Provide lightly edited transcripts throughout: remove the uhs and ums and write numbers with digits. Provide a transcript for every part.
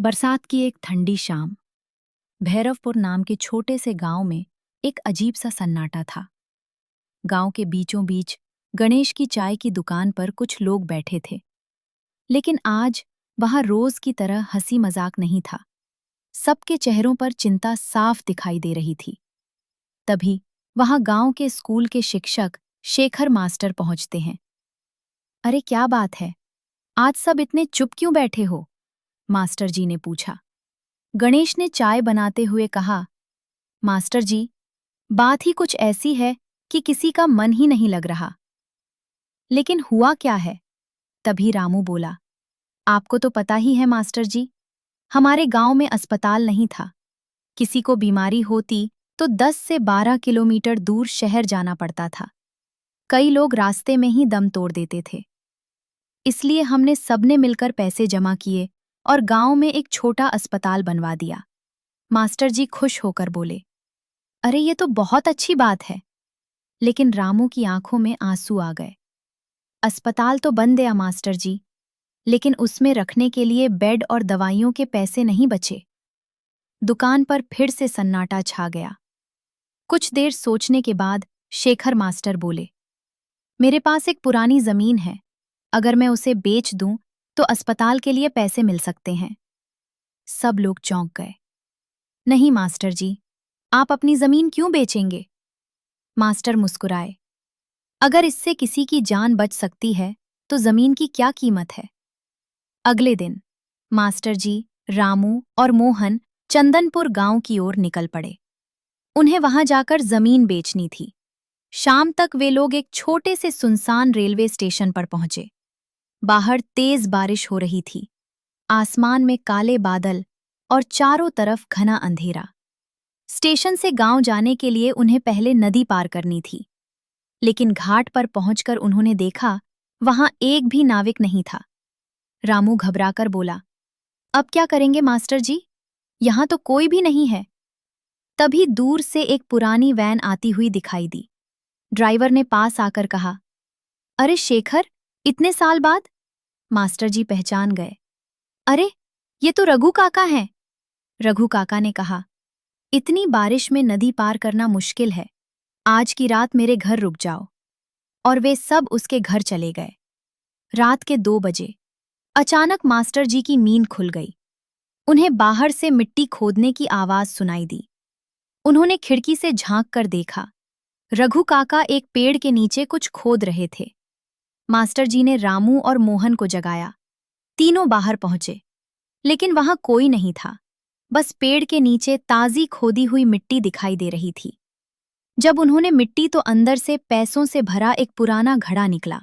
बरसात की एक ठंडी शाम भैरवपुर नाम के छोटे से गांव में एक अजीब सा सन्नाटा था। गांव के बीचों बीच गणेश की चाय की दुकान पर कुछ लोग बैठे थे, लेकिन आज वहां रोज की तरह हंसी मजाक नहीं था। सबके चेहरों पर चिंता साफ दिखाई दे रही थी। तभी वहां गांव के स्कूल के शिक्षक शेखर मास्टर पहुंचते हैं। अरे क्या बात है, आज सब इतने चुप क्यों बैठे हो? मास्टर जी ने पूछा। गणेश ने चाय बनाते हुए कहा, मास्टर जी, बात ही कुछ ऐसी है कि किसी का मन ही नहीं लग रहा। लेकिन हुआ क्या है? तभी रामू बोला, आपको तो पता ही है मास्टर जी, हमारे गांव में अस्पताल नहीं था। किसी को बीमारी होती तो 10 से 12 किलोमीटर दूर शहर जाना पड़ता था। कई लोग रास्ते में ही दम तोड़ देते थे। इसलिए हमने सबने मिलकर पैसे जमा किए और गांव में एक छोटा अस्पताल बनवा दिया। मास्टर जी खुश होकर बोले, अरे ये तो बहुत अच्छी बात है। लेकिन रामू की आंखों में आंसू आ गए। अस्पताल तो बन गया मास्टर जी, लेकिन उसमें रखने के लिए बेड और दवाइयों के पैसे नहीं बचे। दुकान पर फिर से सन्नाटा छा गया। कुछ देर सोचने के बाद शेखर मास्टर बोले, मेरे पास एक पुरानी जमीन है, अगर मैं उसे बेच दूं तो अस्पताल के लिए पैसे मिल सकते हैं। सब लोग चौंक गए। नहीं मास्टर जी, आप अपनी जमीन क्यों बेचेंगे? मास्टर मुस्कुराए, अगर इससे किसी की जान बच सकती है तो जमीन की क्या कीमत है। अगले दिन मास्टर जी, रामू और मोहन चंदनपुर गांव की ओर निकल पड़े। उन्हें वहां जाकर जमीन बेचनी थी। शाम तक वे लोग एक छोटे से सुनसान रेलवे स्टेशन पर पहुंचे। बाहर तेज बारिश हो रही थी। आसमान में काले बादल और चारों तरफ घना अंधेरा। स्टेशन से गांव जाने के लिए उन्हें पहले नदी पार करनी थी, लेकिन घाट पर पहुंचकर उन्होंने देखा वहां एक भी नाविक नहीं था। रामू घबराकर बोला, अब क्या करेंगे मास्टर जी? यहां तो कोई भी नहीं है। तभी दूर से एक पुरानी वैन आती हुई दिखाई दी। ड्राइवर ने पास आकर कहा, अरे शेखर, इतने साल बाद? मास्टर जी पहचान गए। अरे, ये तो रघु काका हैं। रघु काका ने कहा, इतनी बारिश में नदी पार करना मुश्किल है। आज की रात मेरे घर रुक जाओ। और वे सब उसके घर चले गए। रात के 2 बजे अचानक मास्टर जी की नींद खुल गई। उन्हें बाहर से मिट्टी खोदने की आवाज सुनाई दी। उन्होंने खिड़की से झांक कर देखा। रघु काका एक पेड़ के नीचे कुछ खोद रहे थे। मास्टर जी ने रामू और मोहन को जगाया। तीनों बाहर पहुंचे, लेकिन वहां कोई नहीं था। बस पेड़ के नीचे ताजी खोदी हुई मिट्टी दिखाई दे रही थी। जब उन्होंने मिट्टी तो अंदर से पैसों से भरा एक पुराना घड़ा निकला।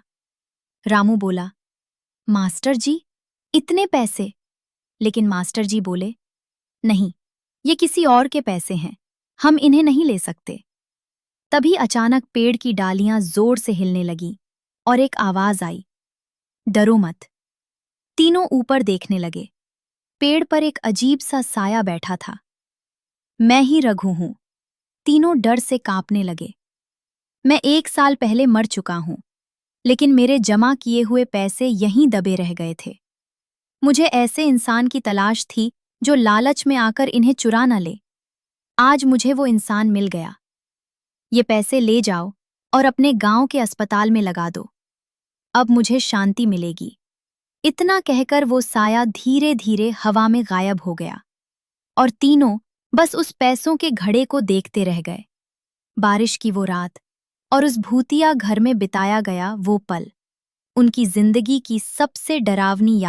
रामू बोला, मास्टर जी, इतने पैसे? लेकिन मास्टर जी बोले, नहीं, ये किसी और के पैसे हैं, हम इन्हें नहीं ले सकते। तभी अचानक पेड़ की डालियां जोर से हिलने लगीं और एक आवाज आई, डरो मत। तीनों ऊपर देखने लगे। पेड़ पर एक अजीब सा साया बैठा था। मैं ही रघु हूं। तीनों डर से कांपने लगे। मैं 1 साल पहले मर चुका हूं, लेकिन मेरे जमा किए हुए पैसे यहीं दबे रह गए थे। मुझे ऐसे इंसान की तलाश थी जो लालच में आकर इन्हें चुरा न ले। आज मुझे वो इंसान मिल गया। ये पैसे ले जाओ और अपने गांव के अस्पताल में लगा दो। अब मुझे शांति मिलेगी। इतना कहकर वो साया धीरे धीरे हवा में गायब हो गया और तीनों बस उस पैसों के घड़े को देखते रह गए। बारिश की वो रात और उस भूतिया घर में बिताया गया वो पल उनकी जिंदगी की सबसे डरावनी याद